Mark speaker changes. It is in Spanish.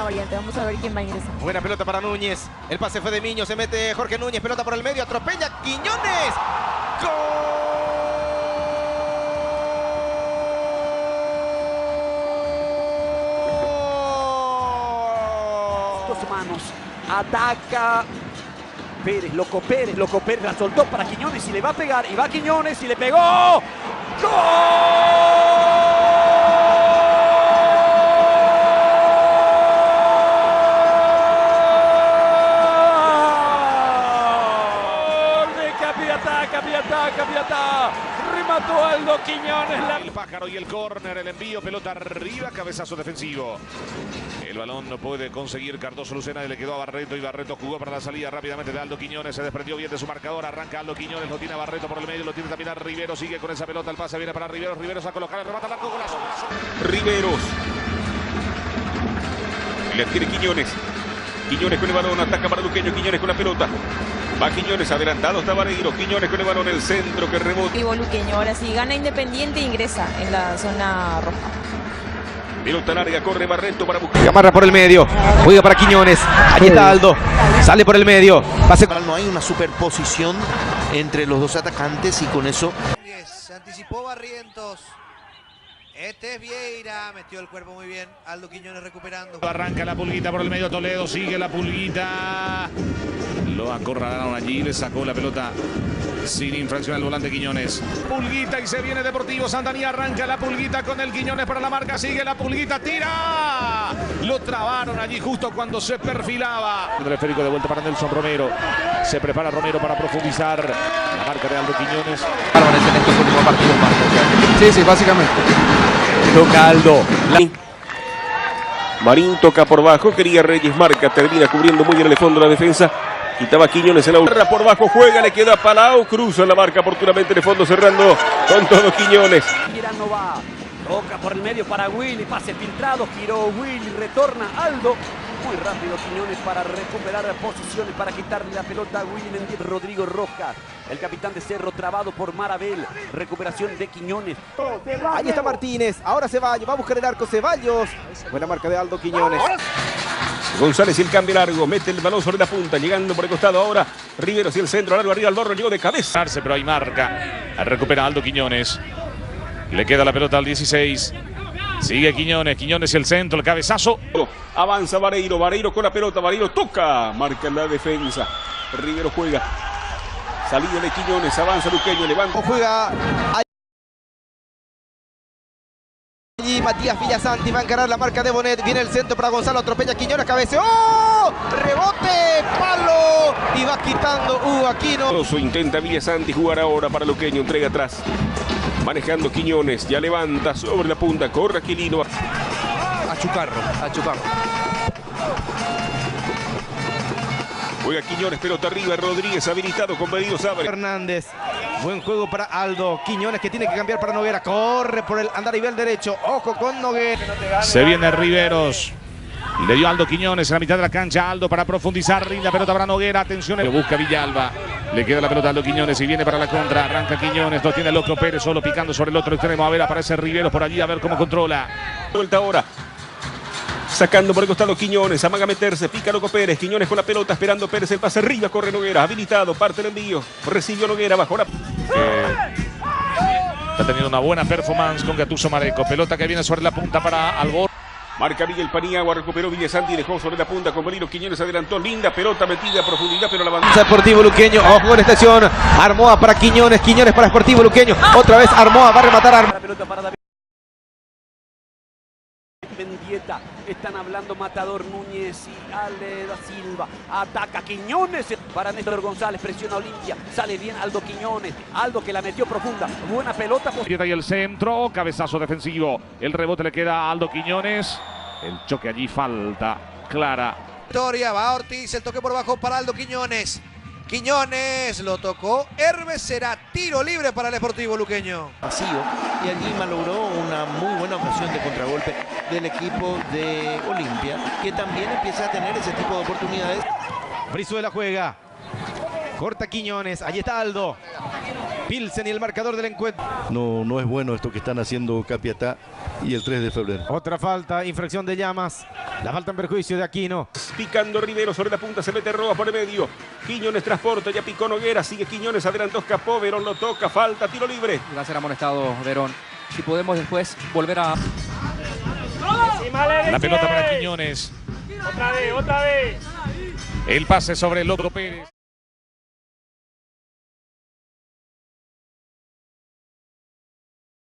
Speaker 1: variante. Vamos a ver quién va a ingresar.
Speaker 2: Buena pelota para Núñez. El pase fue de Miño. Se mete Jorge Núñez. Pelota por el medio. Atropella Quiñones. ¡Gol!
Speaker 3: Dos manos. Ataca. Pérez, Loco Pérez la soltó para Quiñones y le va a pegar. Y va Quiñones y le pegó. ¡Gol! Capiatá, remató Aldo Quiñones.
Speaker 4: El pájaro y el córner, el envío, pelota arriba, cabezazo defensivo. El balón no puede conseguir Cardoso Lucena, le quedó a Barreto y Barreto jugó para la salida rápidamente de Aldo Quiñones, se desprendió bien de su marcador, arranca Aldo Quiñones, lo tiene a Barreto por el medio, lo tiene también a Rivero, sigue con esa pelota, el pase viene para Riveros, Riveros a colocar, remata el arco, golazo.
Speaker 5: Riveros. Le adquiere Quiñones. Quiñones con el balón, ataca para Luqueño, Quiñones con la pelota. Va Quiñones, adelantado está Vareiro, Quiñones con el balón, el centro que rebota.
Speaker 1: Y Luqueño, ahora sí, gana Independiente e ingresa en la zona roja.
Speaker 5: Pelota larga, corre Barreto para buscar.
Speaker 2: Amarra por el medio, juega para Quiñones. Allí está Aldo, sale por el medio. Pase.
Speaker 6: No hay una superposición entre los dos atacantes y con eso...
Speaker 7: Se anticipó Barrientos. Este es Vieira, metió el cuerpo muy bien. Aldo Quiñones recuperando.
Speaker 4: Arranca la Pulguita por el medio, Toledo, sigue la Pulguita. Lo acorralaron allí, le sacó la pelota sin infracción al volante Quiñones. Pulguita y se viene Deportivo Santaní, arranca la Pulguita con el Quiñones para la marca, sigue la Pulguita, tira. Lo trabaron allí justo cuando se perfilaba. El esférico de vuelta para Nelson Romero. Se prepara Romero para profundizar. La marca de Aldo Quiñones.
Speaker 2: En estos últimos partidos más.
Speaker 8: Sí, básicamente.
Speaker 2: Toca Aldo.
Speaker 5: Marín toca por bajo, quería Reyes, marca, termina cubriendo muy bien el fondo de la defensa. Quitaba Quiñones en la barra por bajo, juega, le queda Palau, cruza la marca oportunamente de fondo, cerrando con todo Quiñones.
Speaker 3: Girano va, toca por el medio para Willy, pase filtrado, giró Willy, retorna Aldo. Muy rápido Quiñones para recuperar posiciones, para quitarle la pelota a Willy. Rodrigo Rojas, el capitán de Cerro, trabado por Marabel. Recuperación de Quiñones.
Speaker 2: Ahí está Martínez, ahora Ceballos, va a buscar el arco Ceballos. Buena marca de Aldo Quiñones.
Speaker 5: González y el cambio largo, mete el balón sobre la punta, llegando por el costado ahora Riveros y el centro, largo arriba al borro, llegó de cabeza.
Speaker 4: Pero hay marca, recupera Aldo Quiñones. Le queda la pelota al 16. Sigue Quiñones, Quiñones y el centro, el cabezazo.
Speaker 5: Avanza Vareiro, Vareiro con la pelota, Vareiro toca, marca en la defensa. Rivero juega, salida de Quiñones, avanza Luqueño, levanta.
Speaker 2: Juega allí Matías Villasanti, va a encarar la marca de Bonet. Viene el centro para Gonzalo, atropella Quiñones, cabeceo. ¡Oh! Rebote, palo. Y va quitando Aquino.
Speaker 5: Intenta Villasanti jugar ahora para Luqueño, entrega atrás. Manejando Quiñones, ya levanta sobre la punta, corre Aquilino.
Speaker 6: A Chucarro.
Speaker 5: Juega Quiñones, pelota arriba, Rodríguez habilitado con pedido Sabre.
Speaker 2: Hernández, buen juego para Aldo Quiñones, que tiene que cambiar para Noguera. Corre por el andarivel derecho, ojo con Noguera.
Speaker 4: Se viene Riveros. Le dio Aldo Quiñones en la mitad de la cancha. Aldo para profundizar, rinda pelota para Noguera. Atención, lo busca Villalba. Le queda la pelota a Aldo Quiñones y viene para la contra. Arranca Quiñones, lo tiene Loco Pérez solo picando sobre el otro extremo. A ver, aparece Riveros por allí, a ver cómo controla.
Speaker 5: Vuelta ahora. Sacando por el costado Quiñones, amaga meterse, pica Loco Pérez, Quiñones con la pelota, esperando Pérez, el pase arriba, corre Noguera, habilitado, parte el envío, recibió Noguera, bajo la...
Speaker 4: Está teniendo una buena performance con Gattuso Mareco, pelota que viene sobre la punta para Albor.
Speaker 5: Marca Miguel Paniagua, recuperó Villasanti, dejó sobre la punta con Belino, Quiñones adelantó, linda pelota metida a profundidad, pero la bandera.
Speaker 2: Sportivo Luqueño, ojo en esta acción, Armoa para Quiñones, Quiñones para Sportivo Luqueño, otra vez Armoa va a rematar a...
Speaker 3: La pelota para David Mendieta, están hablando Matador Núñez y Ale da Silva, ataca Quiñones para Néstor González, presiona Olimpia, sale bien Aldo Quiñones, Aldo que la metió profunda, buena pelota.
Speaker 4: Y el centro, cabezazo defensivo, el rebote le queda a Aldo Quiñones, el choque allí, falta clara.
Speaker 7: Victoria, va Ortiz, el toque por bajo para Aldo Quiñones. Quiñones lo tocó, Hermes, será tiro libre para el Sportivo Luqueño.
Speaker 6: Vacío, y allí malogró una muy buena ocasión de contragolpe del equipo de Olimpia, que también empieza a tener ese tipo de oportunidades.
Speaker 2: Brizuela juega. Corta Quiñones, allí está Aldo. Pilsen y el marcador del encuentro.
Speaker 8: No es bueno esto que están haciendo Capiatá y el 3 de febrero.
Speaker 2: Otra falta, infracción de Llamas. La falta en perjuicio de Aquino.
Speaker 5: Picando Rivero sobre la punta, se mete Roa por el medio. Quiñones transporta, ya picó Noguera, sigue Quiñones, adelantó, escapó, Verón lo toca, falta, tiro libre.
Speaker 9: Va a ser amonestado Verón. Si podemos después volver a...
Speaker 4: La pelota para Quiñones.
Speaker 10: Otra vez.
Speaker 4: El pase sobre el Loco Pérez.